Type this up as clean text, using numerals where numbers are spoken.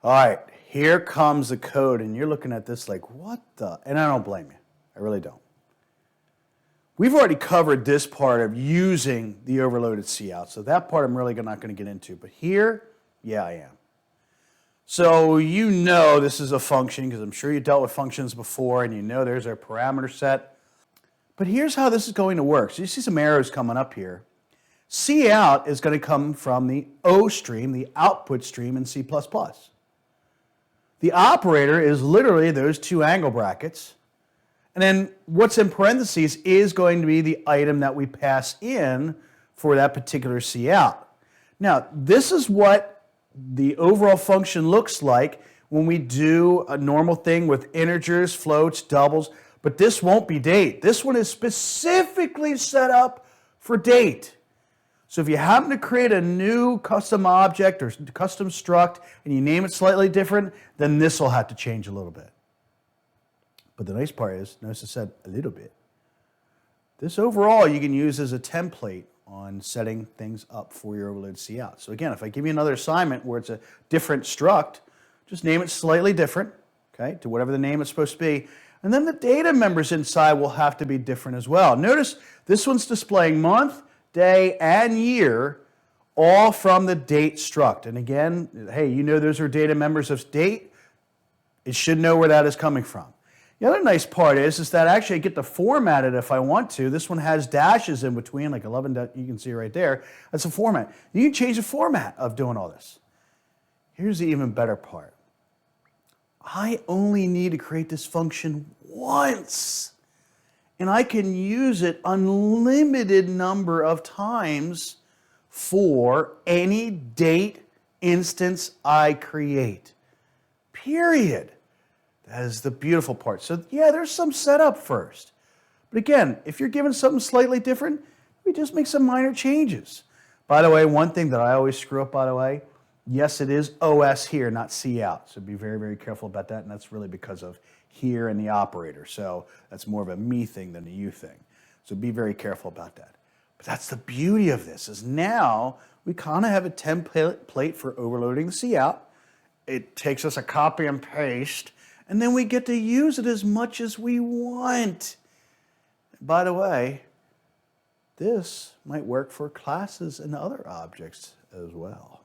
All right, here comes the code, and you're looking at this like, what the? And I don't blame you. I really don't. We've already covered this part of using the overloaded cout, so that part I'm really not going to get into. But here, yeah, I am. So you know this is a function, because I'm sure you dealt with functions before, and you know there's our parameter set. But here's how this is going to work. So you see some arrows coming up here. Cout is going to come from the O stream, the output stream in C++. The operator is literally those two angle brackets. And then what's in parentheses is going to be the item that we pass in for that particular cout. Now, this is what the overall function looks like when we do a normal thing with integers, floats, doubles, but this won't be date. This one is specifically set up for date. So if you happen to create a new custom object or custom struct and you name it slightly different, then this will have to change a little bit. But the nice part is, notice I said a little bit. This overall you can use as a template on setting things up for your overloaded cout. So again, if I give you another assignment where it's a different struct, just name it slightly different, okay, to whatever the name is supposed to be. And then the data members inside will have to be different as well. Notice this one's displaying month, day, and year, all from the date struct. And again, hey, you know those are data members of date. It should know where that is coming from. The other nice part is that actually I get to format it if I want to. This one has dashes in between, like 11, you can see right there. That's a format. You can change the format of doing all this. Here's the even better part. I only need to create this function once. And I can use it unlimited number of times for any date instance I create. Period. That is the beautiful part. So yeah, there's some setup first. But again, if you're given something slightly different, we just make some minor changes. By the way, one thing that I always screw up, by the way, yes, it is OS here, not cout. So be very, very careful about that. And that's really because of here and the operator. So that's more of a me thing than a you thing. So be very careful about that. But that's the beauty of this, is now we kind of have a template for overloading the cout. It takes us a copy and paste, and then we get to use it as much as we want. By the way, this might work for classes and other objects as well.